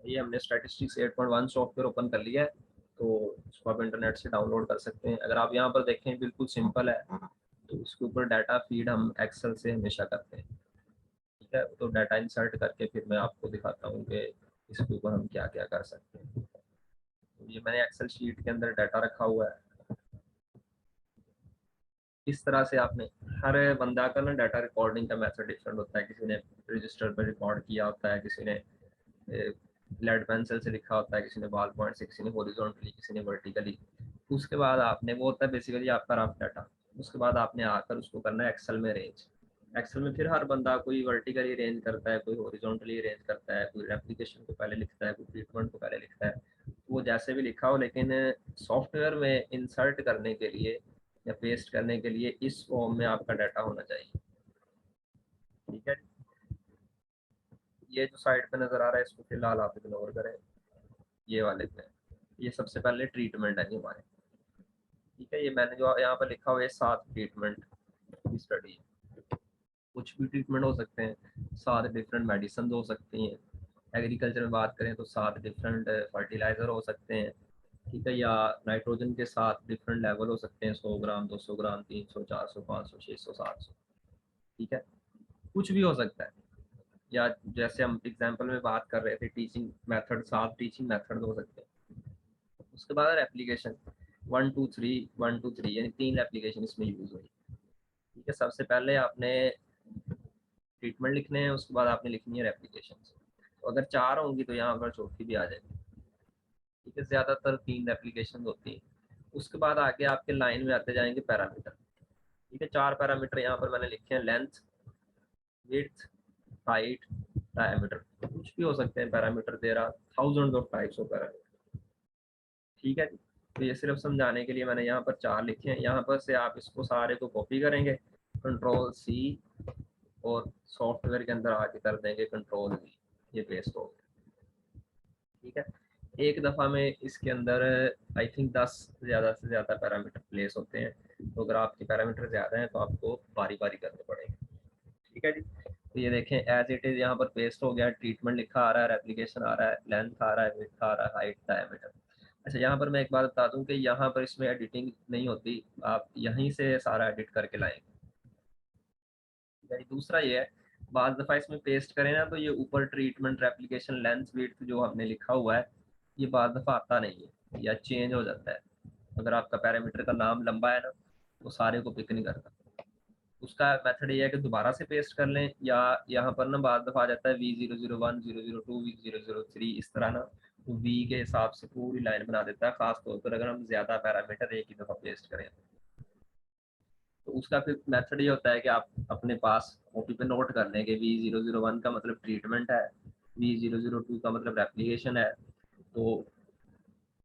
ये हमने statistics 8.1 software open कर लिया है, तो उसको आप इंटरनेट से डाउनलोड कर सकते हैं। अगर आप यहाँ पर देखें बिल्कुल सिंपल है, तो इसके ऊपर डाटा फीड हम एक्सेल से हमेशा करते हैं। ठीक है, तो डाटा इंसर्ट करके फिर मैं आपको दिखाता हूँ कि इसके ऊपर हम क्या क्या कर सकते हैं। तो ये मैंने एक्सेल शीट के अंदर डाटा रखा हुआ है। इस तरह से आपने हर बंदा का ना डाटा रिकॉर्डिंग का मेथड डिफरेंट होता है। किसी ने रजिस्टर पर रिकॉर्ड किया होता है, किसी ने लेड पेंसिल से लिखा होता है, किसी ने बॉल पॉइंट से, किसी ने हॉरिजॉन्टली, किसी ने वर्टिकली। उसके बाद आपने, वो होता है बेसिकली आपका रफ डाटा। उसके बाद आपने आकर उसको करना है एक्सेल में अरेंज। एक्सेल में फिर हर बंदा कोई वर्टिकली अरेंज करता है, कोई हॉरिजॉन्टली अरेंज करता है, कोई एप्लीकेशन को पहले लिखता है, कोई ट्रीटमेंट को पहले लिखता है। वो जैसे भी लिखा हो, लेकिन सॉफ्टवेयर में इंसर्ट करने के लिए या पेस्ट करने के लिए इस फॉर्म में आपका डाटा होना चाहिए। ठीक है, ये जो साइड पे नजर आ रहा है इसको फिलहाल आप इग्नोर करें, ये वाले पे। ये सबसे पहले ट्रीटमेंट है जी हमारे। ठीक है, ये मैंने जो यहाँ पर लिखा हुआ है 7 ट्रीटमेंट की स्टडी। कुछ भी ट्रीटमेंट हो सकते हैं, 7 डिफरेंट मेडिसिन हो सकती हैं। एग्रीकल्चर में बात करें तो 7 डिफरेंट फर्टिलाइजर हो सकते हैं। ठीक है, या नाइट्रोजन के 7 डिफरेंट लेवल हो सकते हैं, 100 ग्राम, 200 ग्राम, 300, 400, 500, 600, 700। ठीक है, कुछ भी हो सकता है। या जैसे हम एग्जाम्पल में बात कर रहे थे, टीचिंग मेथड, 7 टीचिंग मेथड हो सकते हैं। उसके बाद एप्लीकेशन 1 2 3, 1 2 3, यानी 3 एप्लीकेशन इसमें यूज हुई। ठीक है, सबसे पहले आपने ट्रीटमेंट लिखने हैं, उसके बाद आपने लिखनी है एप्लीकेशन। तो अगर 4 होंगी तो यहाँ पर चौथी भी आ जाएगी। ठीक है, ज्यादातर 3 एप्लीकेशन होती हैं। उसके बाद आगे आपके लाइन में आते जाएंगे पैरामीटर। ठीक है, 4 पैरामीटर यहाँ पर मैंने लिखे हैं, लेंथ, विड्थ, हाइट, डायमीटर। कुछ भी हो सकते हैं पैरामीटर, दे रहा thousand of types of parameter. ठीक है, तो ये सिर्फ समझाने के लिए मैंने यहाँ पर 4 लिखे हैं। यहाँ पर से आप इसको सारे को कॉपी करेंगे, कंट्रोल सी, और सॉफ्टवेयर के अंदर आके कर देंगे कंट्रोल वी। ये पेस्ट हो गया। ठीक है, एक दफ़ा में इसके अंदर आई थिंक 10 ज़्यादा से ज़्यादा पैरामीटर प्लेस होते हैं। तो अगर आपके पैरामीटर ज़्यादा हैं तो आपको बारी बारी करने पड़ेंगे। ठीक है जी, तो ये देखें एज इट इज़ यहाँ पर पेस्ट हो गया। ट्रीटमेंट लिखा आ रहा है, एप्लीकेशन आ रहा है, लेंथ आ रहा है, विड्थ आ रहा है, हाइट, डायमीटर। अच्छा, यहाँ पर मैं एक बात बता दूं कि यहाँ पर इसमें एडिटिंग नहीं होती, आप यहीं से सारा एडिट करके लाएंगे। यानी दूसरा ये है, बाद दफ़ा इसमें पेस्ट करें ना तो ये ऊपर ट्रीटमेंट, एप्लीकेशन, लेंथ, विड्थ जो हमने लिखा हुआ है, ये बाद दफ़ा आता नहीं है या चेंज हो जाता है। अगर आपका पैरामीटर का नाम लंबा है ना, तो सारे को पिक नहीं करता। उसका मेथड ये है कि दोबारा से पेस्ट कर लें, या यहाँ पर ना बाद दफ़ा आ जाता है V001, 002, V003, इस तरह ना, तो वी के हिसाब से पूरी लाइन बना देता है, खास तौर पर अगर हम ज़्यादा पैरामीटर एक ही दफ़ा पेस्ट करें। तो उसका फिर मेथड ये होता है कि आप अपने पास कॉपी पे नोट कर लें कि V001 का मतलब ट्रीटमेंट है, V002 का मतलब एप्लीकेशन है। तो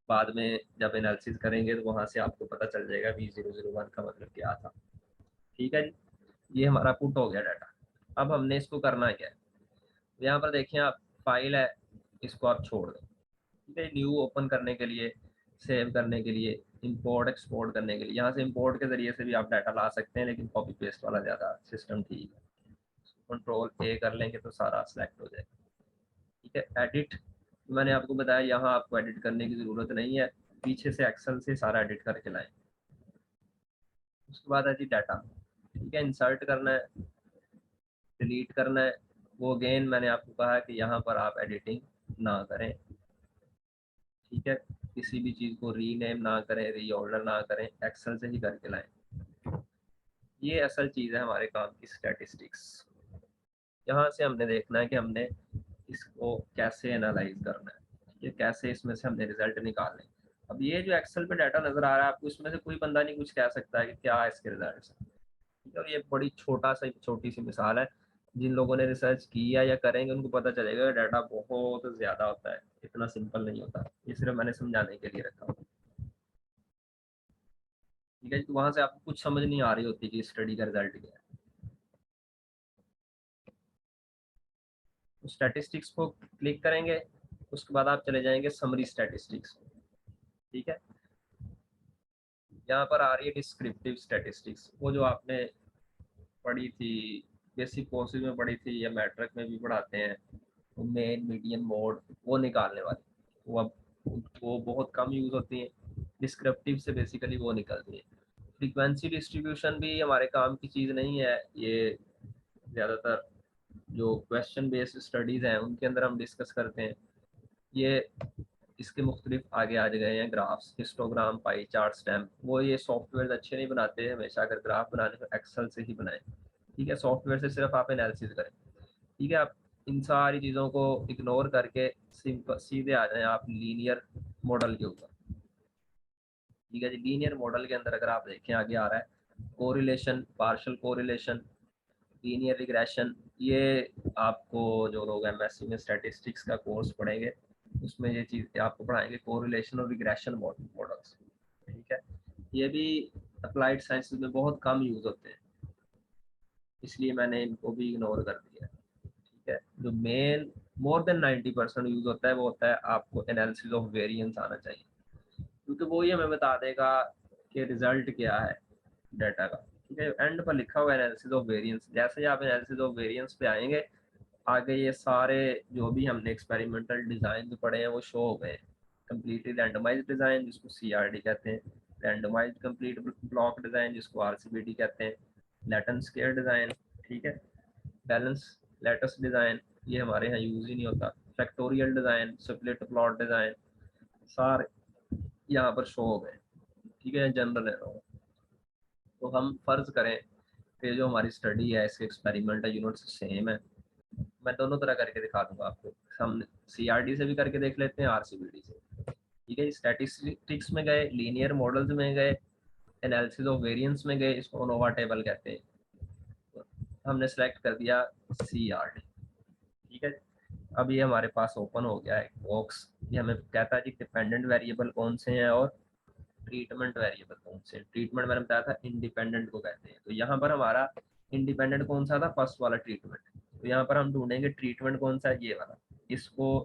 बाद में जब एनालिसिस करेंगे तो वहाँ से आपको पता चल जाएगा V001 का मतलब क्या था। ठीक है जी, ये हमारा पुट हो गया डाटा। अब हमने इसको करना क्या है, यहाँ पर देखें आप, फाइल है, इसको आप छोड़ दें। ठीक है, न्यू ओपन करने के लिए, सेव करने के लिए, इंपोर्ट एक्सपोर्ट करने के लिए, यहाँ से इंपोर्ट के जरिए से भी आप डाटा ला सकते हैं, लेकिन कॉपी पेस्ट वाला ज़्यादा सिस्टम ठीक है। कंट्रोल ए कर लेंगे तो सारा सेलेक्ट हो जाएगा। ठीक है, एडिट, मैंने आपको बताया यहाँ आपको एडिट करने की ज़रूरत नहीं है, पीछे से एक्सेल से सारा एडिट करके लाएं। उसके बाद है जी डाटा। ठीक है, इंसर्ट करना है, डिलीट करना है। वो अगेन मैंने आपको कहा कि यहाँ पर आप एडिटिंग ना करें। ठीक है, किसी भी चीज़ को रीनेम ना करें, रीऑर्डर ना करें, एक्सेल से ही करके लाएं। ये असल चीज़ है हमारे काम की, स्टैटिस्टिक्स। यहाँ से हमने देखना है कि हमने इसको कैसे एनालाइज करना है, ठीक है, कैसे इसमें से हमने रिजल्ट निकालने। अब ये जो एक्सेल पे डाटा नजर आ रहा है आपको, इसमें से कोई बंदा नहीं कुछ कह सकता है कि क्या है इसके रिजल्ट। ठीक है, और ये बड़ी छोटी सी मिसाल है। जिन लोगों ने रिसर्च किया या करेंगे उनको पता चलेगा डाटा बहुत ज़्यादा होता है, इतना सिंपल नहीं होता। ये सिर्फ मैंने समझाने के लिए रखा। ठीक है, तो वहां से आपको कुछ समझ नहीं आ रही होती कि स्टडी का रिजल्ट क्या है। तो स्टैटिस्टिक्स को क्लिक करेंगे, उसके बाद आप चले जाएंगे समरी स्टैटिस्टिक्स। ठीक है, यहाँ पर आ रही है डिस्क्रिप्टिव स्टैटिस्टिक्स, वो जो आपने पढ़ी थी, बेसिक कोर्सेज में पढ़ी थी या मैट्रिक में भी पढ़ाते हैं, मेन, मीडियन, मोड, वो निकालने वाली, वो अब वो बहुत कम यूज़ होती हैं। डिस्क्रिप्टिव से बेसिकली वो निकलती है। फ्रीक्वेंसी डिस्ट्रीब्यूशन भी हमारे काम की चीज़ नहीं है, ये ज़्यादातर जो क्वेश्चन बेस्ड स्टडीज़ हैं उनके अंदर हम डिस्कस करते हैं। ये इसके मुख्तलिफ आगे आ गए हैं graphs, histogram, pie chart, stamp. वो ये सॉफ्टवेयर अच्छे नहीं बनाते हैं, हमेशा अगर ग्राफ बनाने को एक्सेल से ही बनाएं, ठीक है। सॉफ्टवेयर से सिर्फ आप एनालिसिस करें, ठीक है। आप इन सारी चीज़ों को इग्नोर करके सिंपल सीधे आ जाएं आप लीनियर मॉडल के ऊपर, ठीक है जी। लीनियर मॉडल के अंदर अगर आप देखें आगे आ रहा है correlation, partial correlation, linear regression. ये आपको जो लोग एमएससी में स्टैटिस्टिक्स का कोर्स पढ़ेंगे उसमें ये चीज़ आपको पढ़ाएंगे, कोरिलेशन और रिग्रेशन मॉडल्स, ठीक है। ये भी अप्लाइड साइंसेज में बहुत कम यूज़ होते हैं, इसलिए मैंने इनको भी इग्नोर कर दिया, ठीक है। जो मेन मोर देन 90% यूज़ होता है वो होता है आपको एनालिसिस ऑफ वेरिएंस आना चाहिए, क्योंकि वो ही हमें बता देगा कि रिजल्ट क्या है डाटा का, ठीक है। एंड पर लिखा हुआ है एनालिसिस ऑफ वेरिएंस, जैसे ही आप एनालिसिस ऑफ वेरिएंस पे आएंगे आगे ये सारे जो भी हमने एक्सपेरिमेंटल डिज़ाइन जो पढ़े हैं वो शो हो गए। कम्प्लीटली रैंडमाइज्ड डिज़ाइन जिसको सीआरडी कहते हैं, रैंडमाइज्ड कंप्लीट ब्लॉक डिज़ाइन जिसको आरसीबीडी कहते हैं, लैटेंट स्केयर डिज़ाइन, ठीक है, बैलेंस लैटस डिज़ाइन, ये हमारे यहाँ यूज़ ही नहीं होता, factorial design, split plot design, सारे यहाँ पर शो हो गए, ठीक है। जनरल है, तो हम फर्ज करें कि जो हमारी स्टडी है इसके एक्सपेरिमेंट है यूनिट सेम है, मैं दोनों तरह करके दिखा दूंगा आपको। हम सीआरडी से भी करके देख लेते हैं, आरसीबीडी से, ठीक है। स्टैटिस्टिक्स में गए, लीनियर मॉडल्स में गए, एनालिसिस ऑफ वेरिएंस में गए, इसको अनोवा टेबल कहते हैं। तो हमने सेलेक्ट कर दिया सीआरडी, ठीक है। अब ये हमारे पास ओपन हो गया है बॉक्स, ये हमें कहता है कि डिपेंडेंट वेरिएबल कौन से हैं और ट्रीटमेंट वेरिएबल कौन से। ट्रीटमेंट मैंने बताया था इंडिपेंडेंट को कहते हैं, तो यहाँ पर हमारा इंडिपेंडेंट कौन सा था, फर्स्ट वाला ट्रीटमेंट। तो यहाँ पर हम ढूंढेंगे ट्रीटमेंट कौन सा है, ये वाला। इसको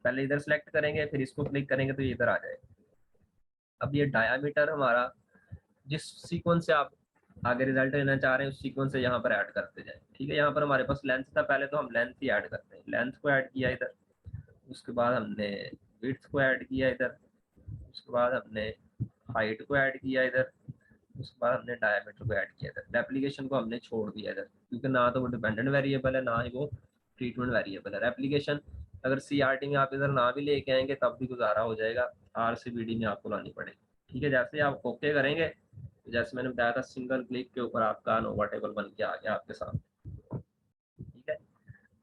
पहले इधर सेलेक्ट करेंगे, फिर इसको क्लिक करेंगे तो ये इधर आ जाएगा। अब ये डायामीटर हमारा जिस सीक्वेंस से आप आगे रिजल्ट लेना चाह रहे हैं उस सीक्वेंस से यहाँ पर ऐड करते जाए, ठीक है। यहाँ पर हमारे पास लेंथ था पहले, तो हम लेंथ ही ऐड करते हैं। लेंथ को ऐड किया इधर, उसके बाद हमने विड्थ को ऐड किया इधर, उसके बाद हमने हाइट को ऐड किया इधर, उसके बाद हमने डायमीटर को ऐड किया इधर। एप्लीकेशन को हमने छोड़ दिया इधर, क्योंकि ना तो वो डिपेंडेंट वेरिएबल है ना ही वो ट्रीटमेंट वेरिएबल है। एप्लीकेशन अगर सीआरटी में आप इधर ना भी लेके आएंगे तब भी गुजारा हो जाएगा, आरसीबीडी में आपको लानी पड़ेगी, ठीक है। जैसे ही आप ओके करेंगे, तो जैसे मैंने बताया था सिंगल क्लिक के ऊपर आपका नोवा टेबल बन के आ गया आपके सामने, ठीक है।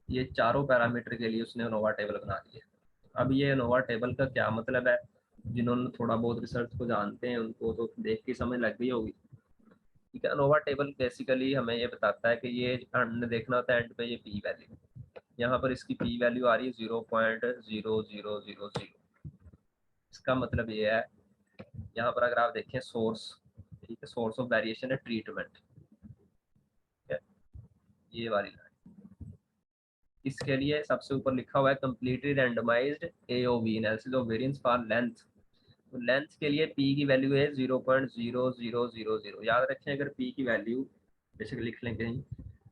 ये चारों पैरामीटर के लिए उसने नोवा टेबल बना दिया। अब ये नोवा टेबल का क्या मतलब है, जिन्होंने थोड़ा बहुत रिसर्च को जानते हैं उनको तो देख के समझ लग गई होगी, ठीक है। अनोवा टेबल बेसिकली हमें ये बताता है कि ये हमने देखना होता है एंड पे ये पी वैल्यू, यहाँ पर इसकी पी वैल्यू आ रही है 0.0000। इसका मतलब ये है, यहाँ पर अगर आप देखें सोर्स, ठीक है, सोर्स ऑफ वेरिएशन है ट्रीटमेंट, ठीक है, ये वाली लाइन। इसके लिए सबसे ऊपर लिखा हुआ है completely randomised AOV, analysis of variance for length. तो लेंथ के लिए पी की वैल्यू है 0.0000। याद रखें अगर पी की वैल्यू बेशक लिख लें कहीं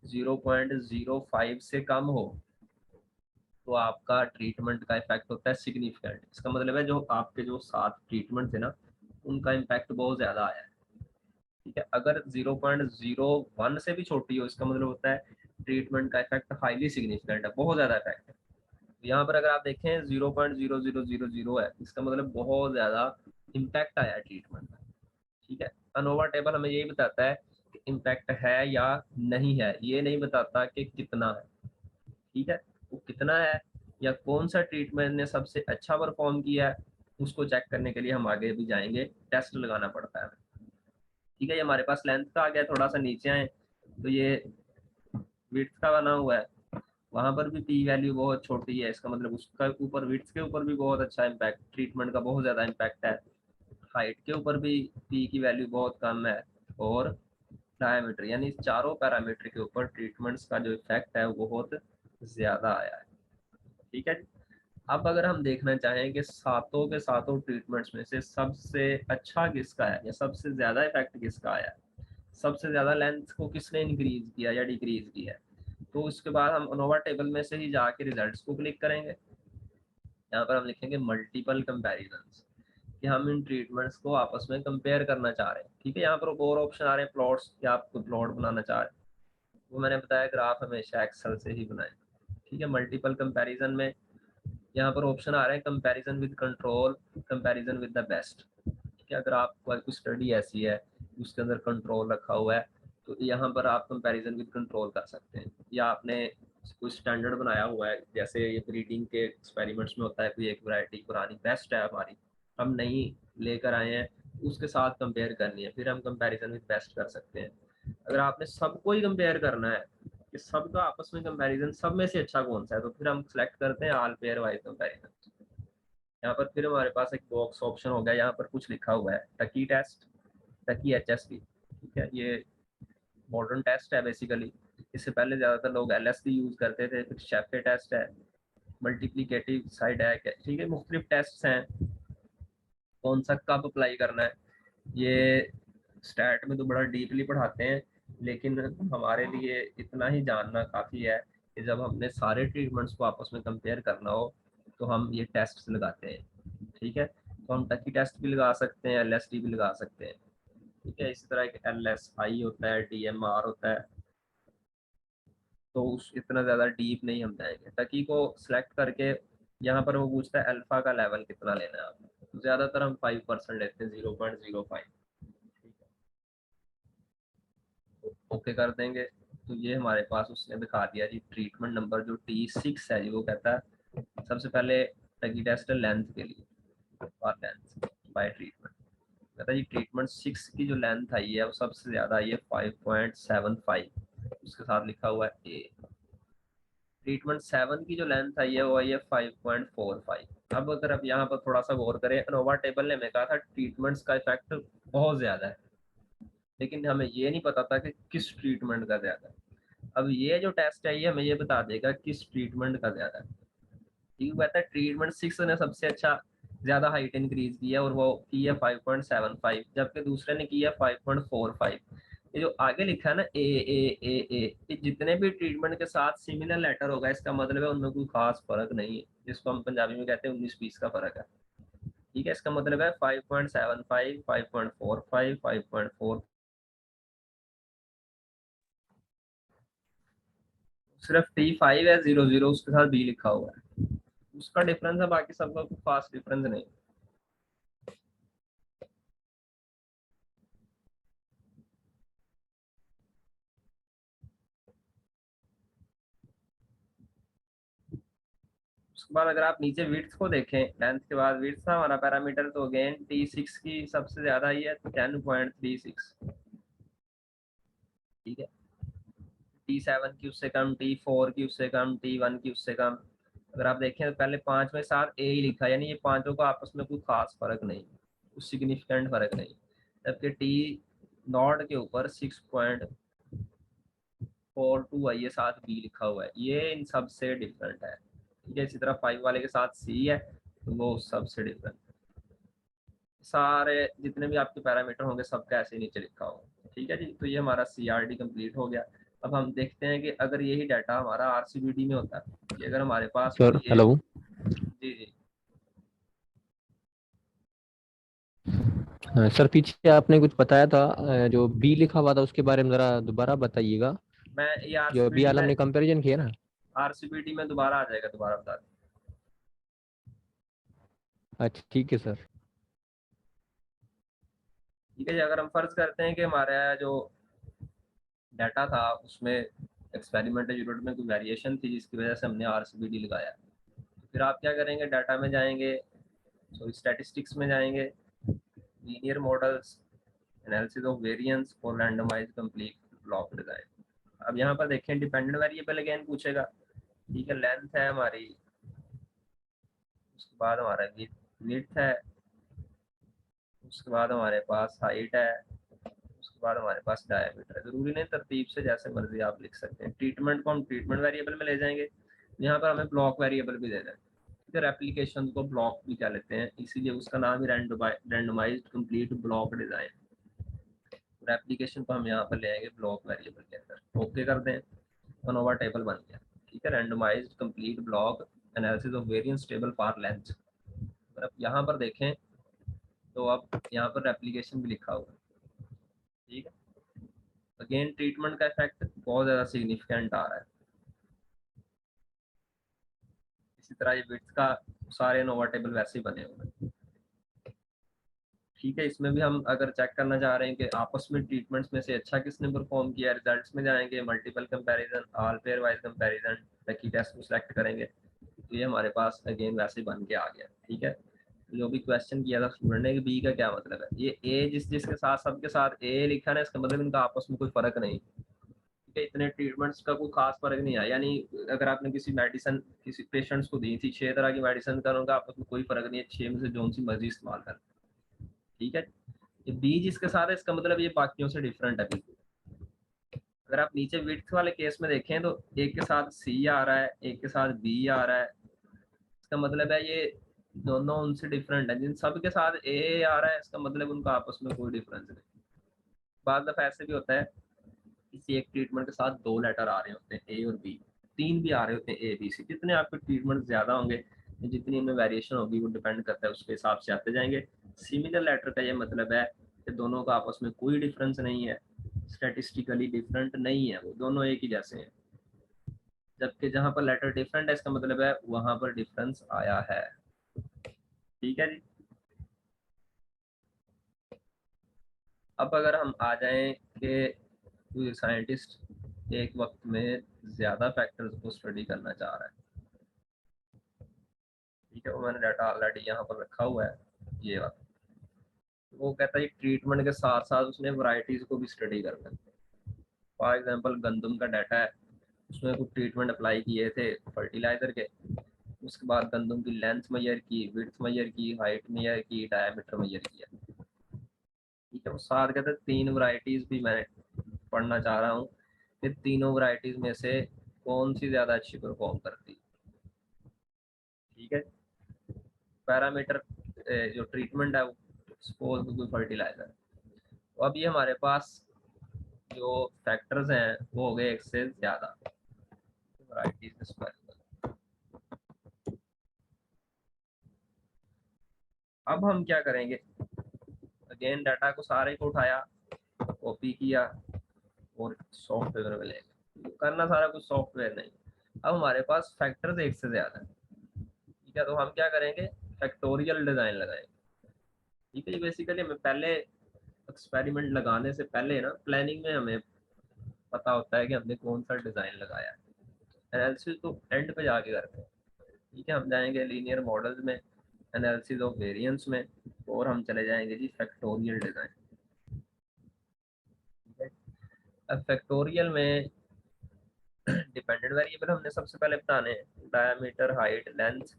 0.05 से कम हो तो आपका ट्रीटमेंट का इफेक्ट होता है सिग्निफिकेंट। इसका मतलब है जो आपके जो 7 ट्रीटमेंट थे ना उनका इम्पैक्ट बहुत ज़्यादा आया है, ठीक है। अगर 0.01 से भी छोटी हो इसका मतलब होता है ट्रीटमेंट का इफेक्ट हाईली सिग्निफिकेंट है, बहुत ज़्यादा इफेक्ट है। यहाँ पर अगर आप देखें 0.0000 है, इसका मतलब बहुत ज़्यादा इम्पैक्ट आया है ट्रीटमेंट का, ठीक है। अनोवा टेबल हमें यही बताता है कि इम्पैक्ट है या नहीं है, ये नहीं बताता कि कितना है, ठीक है। वो कितना है या कौन सा ट्रीटमेंट ने सबसे अच्छा परफॉर्म किया है उसको चेक करने के लिए हम आगे भी जाएंगे, टेस्ट लगाना पड़ता है, ठीक है। ये हमारे पास लेंथ का आ गया, थोड़ा सा नीचे आए तो ये विड्थ का बना हुआ है, वहां पर भी पी वैल्यू बहुत छोटी है, इसका मतलब उसका ऊपर विड्थ के ऊपर भी बहुत अच्छा इम्पैक्ट, ट्रीटमेंट का बहुत ज्यादा इम्पैक्ट है। हाइट के ऊपर भी पी की वैल्यू बहुत कम है, और डायमीटर यानी चारों पैरामीटर के ऊपर ट्रीटमेंट्स का जो इफेक्ट है वो बहुत ज्यादा आया है, ठीक है। अब अगर हम देखना चाहें कि सातों के सातों ट्रीटमेंट्स में से सबसे अच्छा किसका है या सबसे ज्यादा इफेक्ट किसका आया है, सबसे ज्यादा लेंथ को किसने इंक्रीज किया या डिक्रीज किया है, तो उसके बाद हम अनोवा टेबल में से ही जाके रिजल्ट्स को क्लिक करेंगे। यहाँ पर हम लिखेंगे मल्टीपल कंपैरिजंस, कि हम इन ट्रीटमेंट्स को आपस में कंपेयर करना चाह रहे हैं। ठीक है, यहाँ पर और ऑप्शन आ रहे हैं प्लॉट्स, कि आप प्लॉट बनाना चाह रहे हैं। वो मैंने बताया ग्राफ हमेशा एक्सेल से ही बनाए। ठीक है, मल्टीपल कंपैरिजन में यहाँ पर ऑप्शन आ रहे हैं comparison with control, comparison with the best. ठीक है, अगर आपको कोई स्टडी ऐसी है उसके अंदर कंट्रोल रखा हुआ है, तो यहाँ पर आप कंपैरिजन विद कंट्रोल कर सकते हैं। या आपने कोई स्टैंडर्ड बनाया हुआ है, जैसे ये ब्रीडिंग के एक्सपेरिमेंट्स में होता है, कोई एक वैरायटी पुरानी बेस्ट है हमारी, हम नई लेकर आए हैं, उसके साथ कंपेयर करनी है, फिर हम कंपैरिजन विद बेस्ट कर सकते हैं। अगर आपने सबको ही कंपेयर करना है कि सबका आपस में कंपैरिजन, सब में से अच्छा कौन सा है, तो फिर हम सेलेक्ट करते हैं ऑल पेयर वाइज कंपैरिजन। यहाँ पर फिर हमारे पास एक बॉक्स ऑप्शन हो गया, यहाँ पर कुछ लिखा हुआ है टकी टेस्ट, टकी HSP। ठीक है, ये मॉडर्न टेस्ट है बेसिकली। इससे पहले ज़्यादातर लोग LSD यूज़ करते थे। फिर शेफे टेस्ट है, मल्टीप्लिकेटिव साइड है। ठीक है, मुख्तलिफ टेस्ट हैं, कौन सा कब अप्लाई करना है, ये स्टैट में तो बड़ा डीपली पढ़ाते हैं, लेकिन हमारे लिए इतना ही जानना काफ़ी है कि जब हमने सारे ट्रीटमेंट्स को आपस में कंपेयर करना हो तो हम ये टेस्ट लगाते हैं। ठीक है, तो हम टकी टेस्ट भी लगा सकते हैं, LSD भी लगा सकते हैं। ठीक है, इसी तरह एक LSI होता है, DMR होता है। तो उस इतना ज़्यादा डीप नहीं हम जाएंगे। टकी को सिलेक्ट करके यहाँ पर वो पूछता है अल्फा का लेवल कितना लेना है आपको, ज़्यादातर हम 5% लेते हैं, 0.05। ओके कर देंगे, तो ये हमारे पास उसने दिखा दिया जी ट्रीटमेंट नंबर जो T6 है जी। वो कहता है सबसे पहले टकी टेस्ट लेंथ के लिए, लेंथ बाय ट्रीटमेंट, कहता है जी ट्रीटमेंट 6 की जो लेंथ आई है वो सबसे ज़्यादा आई है 5.75, उसके साथ लिखा हुआ है A। ट्रीटमेंट 7 की जो लेंथ आई है वो आई है 5.45। अब अगर आप यहाँ पर थोड़ा सा गौर करें, अनोवा टेबल ने हमें कहा था ट्रीटमेंट्स का इफेक्ट बहुत ज़्यादा है, लेकिन हमें ये नहीं पता था कि किस ट्रीटमेंट का ज़्यादा है। अब ये जो टेस्ट है ये हमें ये बता देगा किस ट्रीटमेंट का ज़्यादा है। ठीक है, कहता है ट्रीटमेंट 6 ने सबसे अच्छा ज़्यादा हाइट इंक्रीज की है और वो की है 5.75, जबकि दूसरे ने की है 5.45। ये जो आगे लिखा है ना ए, ये जितने भी ट्रीटमेंट के साथ सिमिलर लेटर होगा, इसका मतलब है उनमें कोई खास फर्क नहीं है, जिसको हम पंजाबी में कहते हैं 19-20 का फर्क है। ठीक है, इसका मतलब है 5.75, 5.45, 5.4, सिर्फ T5 है 00, उसके साथ B लिखा हुआ है, उसका डिफरेंस है, बाकी सबका कोई खास डिफरेंस नहीं। उसके बाद अगर आप नीचे विड्थ को देखें, लेंथ के बाद विड्थ था हमारा पैरामीटर, तो अगेन T6 की सबसे ज्यादा ही है 10.36। ठीक है, T7 की उससे कम, T4 की उससे कम, T1 की उससे कम। अगर आप देखें तो पहले 5 में साथ A ही लिखा है, यानी ये पांचों का आपस में कोई खास फर्क नहीं, कुछ सिग्निफिकेंट फर्क नहीं। जबकि T0 के ऊपर 6.42 है, ये साथ B लिखा हुआ है, ये इन सब से डिफरेंट है। ठीक है, इसी तरह 5 वाले के साथ C है, तो वो सबसे डिफरेंट। सारे जितने भी आपके पैरामीटर होंगे सबका ऐसे नीचे लिखा होगा। ठीक है जी, तो ये हमारा CRD कंप्लीट हो गया। अब हम देखते हैं कि अगर यही डाटा हमारा RCBD में होता है, कि अगर हमारे पास सर कोई हेलो। जी जी सर पीछे आपने कुछ बताया था, जो बी लिखा हुआ था उसके बारे में जरा दोबारा बताइएगा। मैं ये जो अभी RCBD आलम में, ने कंपैरिजन किया ना। दोबारा आ जाएगा, दोबारा बता दें। अच्छा ठीक है सर। ठीक है जी, अगर हम फर्ज करते हैं कि हमारा जो डाटा था उसमें एक्सपेरिमेंटल यूनिट में कोई वेरिएशन थी जिसकी वजह से हमने RCBD लगाया, तो फिर आप क्या करेंगे, डाटा में जाएंगे, सॉरी स्टैटिस्टिक्स में जाएंगे, linear models, analysis of variance और रैंडमाइज्ड कंप्लीट ब्लॉक डिजाइन। अब यहाँ पर देखें डिपेंडेंट वेरिएबल अगेन पूछेगा। ठीक है, लेंथ है हमारी, उसके बाद हमारा विड्थ है, उसके बाद हमारे पास हाइट है, उसके बाद हमारे पास डायमीटर है। जरूरी नहीं तरतीब से जैसे मर्जी आप लिख सकते हैं। ट्रीटमेंट को हम ट्रीटमेंट वेरिएबल में ले जाएंगे, यहाँ पर हमें ब्लॉक वेरिएबल भी दे दें। फिर एप्लीकेशन को ब्लॉक भी क्या लेते हैं, इसीलिए उसका नाम ही randomized complete block design. Application को हम यहाँ पर ले आएंगे ब्लॉक वेरिएबल के अंदर, ओके कर दें। अनोवा टेबल बन गया। ठीक है, randomised complete block analysis of variance table for length. अगर आप यहाँ पर देखें तो आप यहाँ पर एप्लीकेशन भी लिखा हुआ है। ठीक है, अगेन ट्रीटमेंट का इफेक्ट बहुत ज़्यादा सिग्निफिकेंट आ रहा है। इसी तरह ये विड्थ का सारे अनोवा टेबल वैसे ही बने हुए हैं। ठीक है, इसमें भी हम अगर चेक करना चाह रहे हैं कि आपस में ट्रीटमेंट्स में से अच्छा किसने परफॉर्म किया, रिजल्ट्स में जाएंगे, multiple comparison, all pair wise comparison, lucky test को सिलेक्ट करेंगे, तो ये हमारे पास अगेन वैसे ही बन के आ गया। ठीक है, जो भी क्वेश्चन किया था स्टूडेंट ने कि बी का क्या मतलब है, ये ए जिसके साथ सबके साथ ए लिखा है, इसका मतलब इनका आपस में कोई फर्क नहीं। ठीक है, इतने ट्रीटमेंट्स का कोई खास फर्क नहीं आया, यानी अगर आपने किसी मेडिसिन किसी पेशेंट्स को दी थी 6 तरह की मेडिसिन का, उनका आपस में कोई फर्क नहीं है, 6 में से जो सी मर्जी इस्तेमाल कर। ठीक है, ये बी जिसके साथ है इसका मतलब ये बाकियों से डिफरेंट है बिल्कुल। अगर आप नीचे विड्थ वाले केस में देखें तो एक के साथ सी आ रहा है, एक के साथ बी आ रहा है, इसका मतलब है ये दोनों उनसे डिफरेंट है। जिन सब के साथ ए आ रहा है इसका मतलब उनका आपस में कोई डिफरेंस नहीं। बाद दफा ऐसे भी होता है किसी एक ट्रीटमेंट के साथ 2 लेटर आ रहे होते हैं, ए और बी, 3 भी आ रहे होते हैं, ए बी सी। जितने आपके ट्रीटमेंट ज्यादा होंगे, जितनी इनमें वेरिएशन होगी, वो डिपेंड करता है, उसके हिसाब से आते जाएंगे। सिमिलर लेटर का ये मतलब है कि दोनों का आपस में कोई डिफरेंस नहीं है, स्टैटिस्टिकली डिफरेंट नहीं है, वो दोनों एक ही जैसे हैं। जबकि जहां पर लेटर डिफरेंट है इसका मतलब है वहां पर डिफरेंस आया है। ठीक है जी। अब अगर हम आ जाएं कि कोई साइंटिस्ट एक वक्त में ज्यादा फैक्टर्स को स्टडी करना चाह रहा है। ठीक है, वो मैंने डाटा ऑलरेडी यहाँ पर रखा हुआ है, ये वाला। वो कहता है ट्रीटमेंट के साथ साथ उसने वैरायटीज को भी स्टडी करना है। फॉर एग्जांपल गंदम का डाटा है, उसमें कुछ ट्रीटमेंट अप्लाई किए थे फर्टिलाइजर के, उसके बाद गंदम की लेंथ मेजर की, विड्थ मेजर की, हाइट मेजर की, डायमीटर मेजर किया। ठीक है, वो साथ कहते हैं 3 वैरायटीज भी मैं पढ़ना चाह रहा हूँ कि तीनों वैरायटीज में से कौन सी ज्यादा अच्छी परफॉर्म करती है। ठीक है, पैरामीटर जो ट्रीटमेंट है वो सपोज कोई फर्टिलाइजर, तो अब ये हमारे पास जो फैक्टर्स हैं वो हो गए एक से ज्यादा वैरायटीज। अब हम क्या करेंगे, अगेन डाटा को सारे को उठाया, कॉपी किया और सॉफ्टवेयर में ले गए। करना सारा कुछ सॉफ्टवेयर नहीं, अब हमारे पास फैक्टर्स एक से ज्यादा है। ठीक है, तो हम क्या करेंगे, फैक्टोरियल डिजाइन लगाएंगे। ठीक है, बेसिकली हमें पहले एक्सपेरिमेंट लगाने से पहले ना प्लानिंग में हमें पता होता है कि हमने कौन सा डिजाइन लगाया है। एनालिसिस तो एंड पे जाके करते हैं। ठीक है, हम जाएंगे लीनियर मॉडल्स में, एनालिसिस ऑफ वेरिएंस में, और हम चले जाएंगे जी फैक्टोरियल डिजाइन। ठीक है, अब फैक्टोरियल में डिपेंडेंट वेरिएबल हमने सबसे पहले बताने हैं, डायमीटर, हाइट, लेंथ,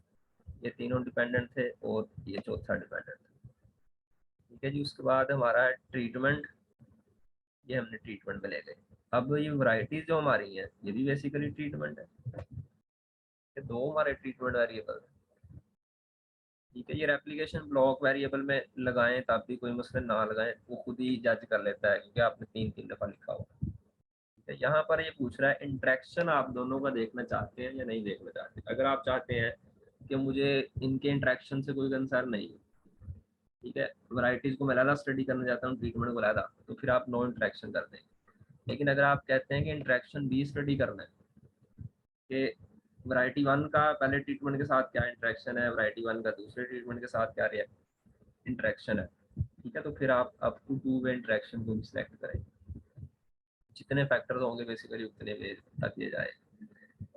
ये तीनों डिपेंडेंट थे और ये चौथा डिपेंडेंट था। ठीक है जी, उसके बाद हमारा ट्रीटमेंट, ये हमने ट्रीटमेंट में ले गए। अब ये वैरायटीज जो हमारी हैं ये भी बेसिकली ट्रीटमेंट है, ये दो हमारे ट्रीटमेंट वेरिएबल। ठीक है, ये रेप्लिकेशन ब्लॉक वेरिएबल में लगाएं तब भी कोई मसला, ना लगाएं वो खुद ही जज कर लेता है क्योंकि आपने 3 दफा लिखा हुआ। ठीक है, यहाँ पर ये पूछ रहा है इंटरेक्शन आप दोनों का देखना चाहते हैं या नहीं देखना चाहते। अगर आप चाहते हैं कि मुझे इनके इंटरेक्शन से कोई कंसर्न नहीं है, ठीक है, वैरायटीज को मैं अलग स्टडी करना चाहता हूँ, ट्रीटमेंट को अलग, तो फिर आप नो इंटरेक्शन कर देंगे। लेकिन अगर आप कहते हैं कि इंटरेक्शन भी स्टडी करना है कि वैरायटी 1 का पहले ट्रीटमेंट के साथ क्या इंटरेक्शन है, वैरायटी 1 का दूसरे ट्रीटमेंट के साथ क्या इंटरेक्शन है, ठीक है, तो फिर आप अप टू 2 वे इंटरेक्शन को भी सिलेक्ट करें। जितने फैक्टर्स होंगे बेसिकली उतने वे तक ये जाए,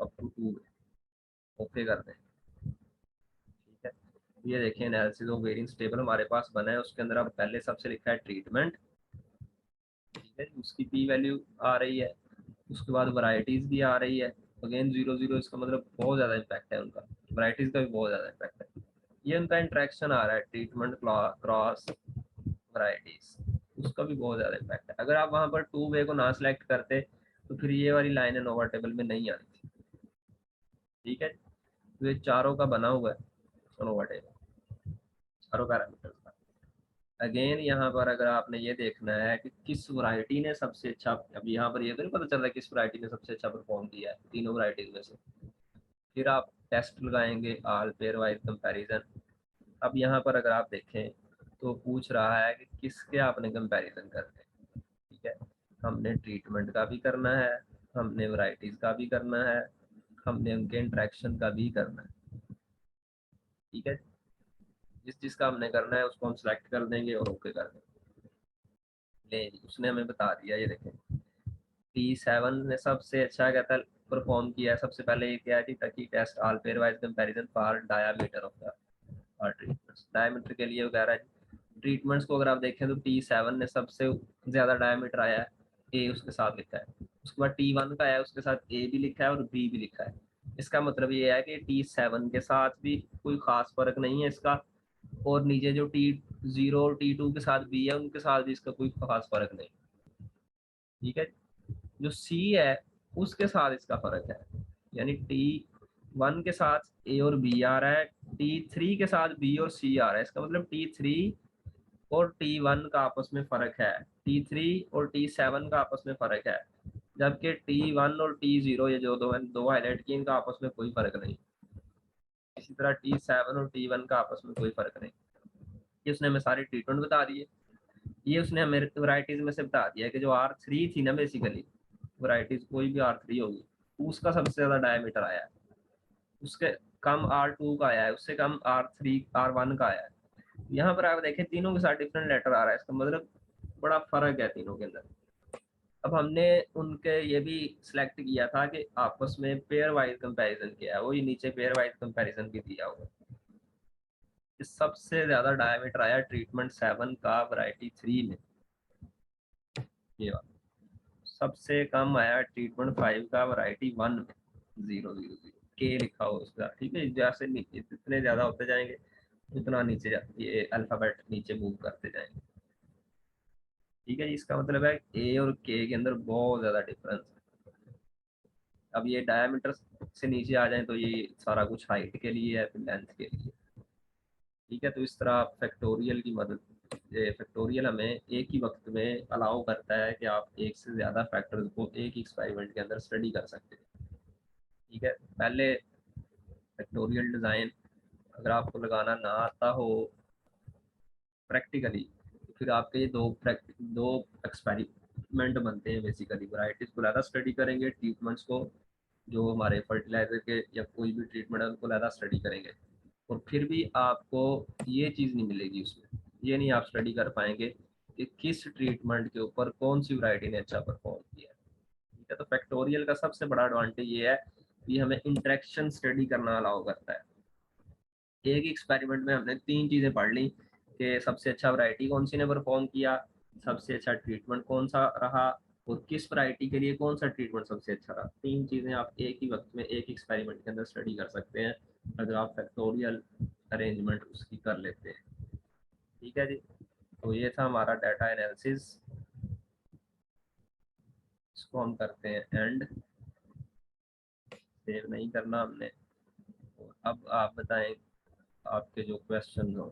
अप टू 2 वे ओके कर दें। ठीक है, ये देखिए एनालिसिस ऑफ वेरिएंस टेबल हमारे पास बना है, उसके अंदर अब पहले सबसे लिखा है ट्रीटमेंट। ठीक है, उसकी पी वैल्यू आ रही है, उसके बाद वैरायटीज भी आ रही है। अगेन 0 0, इसका मतलब बहुत ज़्यादा इम्पैक्ट है उनका, वैरायटीज का भी बहुत ज़्यादा इम्पैक्ट है। ये उनका इंट्रैक्शन आ रहा है ट्रीटमेंट क्रॉस वैरायटीज, उसका भी बहुत ज़्यादा इम्पैक्ट है। अगर आप वहाँ पर 2 वे को ना सिलेक्ट करते तो फिर ये वाली लाइन नोवा टेबल में नहीं आनी थी। ठीक है, तो ये चारों का बना हुआ है नोवा टेबल, चारों पैरामीटर्स का। अगेन यहाँ पर अगर आपने ये देखना है कि किस वैरायटी ने सबसे अच्छा, अब यहाँ पर ये तो नहीं पता चल रहा किस वैरायटी ने सबसे अच्छा परफॉर्म किया है तीनों वैरायटीज में से। फिर आप टेस्ट लगाएंगे ऑल पेयर वाइज कंपैरिजन। अब यहाँ पर अगर आप देखें तो पूछ रहा है कि किसके आपने कंपैरिजन करने, ठीक है। हमने ट्रीटमेंट का भी करना है, हमने वैरायटीज का भी करना है, हमने उनके इंटरेक्शन का भी करना है, ठीक है। जिस जिसका हमने करना है उसको हम सेलेक्ट कर देंगे और ओके कर देंगे। ले उसने हमें बता दिया, ये देखें T7 ने सबसे अच्छा कहता है परफॉर्म किया है। सबसे पहले ये क्या है कि test all pair wise comparison for diameter of the treatments. Diameter के लिए वगैरह ट्रीटमेंट्स को अगर आप देखें तो T7 ने सबसे ज्यादा डायमीटर आया है, ए उसके साथ लिखा है। उसके बाद T1 का है, उसके साथ ए भी लिखा है और बी भी लिखा है। इसका मतलब ये है कि T7 के साथ भी कोई खास फर्क नहीं है इसका, और नीचे जो T0 और T2 के साथ बी है उनके साथ भी इसका कोई खास फर्क नहीं, ठीक है। जो सी है उसके साथ इसका फर्क है, यानी T1 के साथ ए और बी आ रहा है, T3 के साथ बी और सी आ रहा है। इसका मतलब T3 और T1 का आपस में फर्क है, T3 और T7 का आपस में फर्क है, जबकि T1 और T0 ये जो दो हाईलाइट किए इनका आपस में कोई फर्क नहीं। इसी तरह T7 और T1 का आपस में कोई फर्क नहीं। ये उसने हमें सारी ट्रीटमेंट बता दी है। ये उसने हमें वैरायटीज में से बता दिया कि जो R3 थी ना, बेसिकली वैरायटीज कोई भी R3 होगी उसका सबसे ज्यादा डायमीटर आया है, उसके कम R2 का आया है, उससे कम R3 R1 का आया है। यहाँ पर आप देखें तीनों के साथ डिफरेंट लेटर आ रहा है, इसका मतलब बड़ा फर्क है तीनों के अंदर। अब हमने उनके ये भी सिलेक्ट किया था कि आपस में पेयर वाइज कंपैरिजन किया है, वो ये नीचे पेयर वाइज कंपैरिजन भी दिया हुआ है। सबसे ज्यादा डायमीटर आया ट्रीटमेंट 7 का वैरायटी 3 में, ये वाला। सबसे कम आया ट्रीटमेंट 5 का वैरायटी 1 में, 000 के लिखा हो उसका, ठीक है। जैसे नीचे जितने ज्यादा होते जाएंगे उतना नीचे ये अल्फाबेट नीचे मूव करते जाएंगे, ठीक है। इसका मतलब है ए और के अंदर बहुत ज्यादा डिफरेंस है। अब ये डायमीटर से नीचे आ जाए तो ये सारा कुछ हाइट के लिए है, फिर लेंथ के लिए, ठीक है। तो इस तरह आप फैक्टोरियल की मदद, फैक्टोरियल हमें एक ही वक्त में अलाउ करता है कि आप एक से ज्यादा फैक्टर्स को एक ही एक्सपेरिमेंट के अंदर स्टडी कर सकते हैं, ठीक है। पहले फैक्टोरियल डिजाइन अगर आपको लगाना ना आता हो प्रैक्टिकली, तो फिर आपके ये दो एक्सपेरिमेंट बनते हैं बेसिकली। वैरायटीज को ज़्यादा स्टडी करेंगे, ट्रीटमेंट्स को जो हमारे फर्टिलाइजर के या कोई भी ट्रीटमेंट है उनको ज़्यादा स्टडी करेंगे, और फिर भी आपको ये चीज़ नहीं मिलेगी उसमें, ये नहीं आप स्टडी कर पाएंगे कि किस ट्रीटमेंट के ऊपर कौन सी वैरायटी ने अच्छा परफॉर्म किया, ठीक है। तो फैक्टोरियल का सबसे बड़ा एडवांटेज ये है कि हमें इंटरेक्शन स्टडी करना अलाउ करता है। एक एक्सपेरिमेंट में हमने तीन चीजें पढ़ ली कि सबसे अच्छा वैरायटी कौन सी ने परफॉर्म किया, सबसे अच्छा ट्रीटमेंट कौन सा रहा, और किस वैरायटी के लिए कौन सा ट्रीटमेंट सबसे अच्छा रहा। तीन चीजें आप एक ही वक्त में एक एक्सपेरिमेंट के अंदर स्टडी कर सकते हैं अगर आप फैक्टोरियल अरेंजमेंट उसकी कर लेते हैं, ठीक है जी। तो ये था हमारा डाटा एनालिसिस, इसको हम करते हैं एंड, सेव नहीं करना हमने। अब आप बताएं आपके जो क्वेश्चन हो।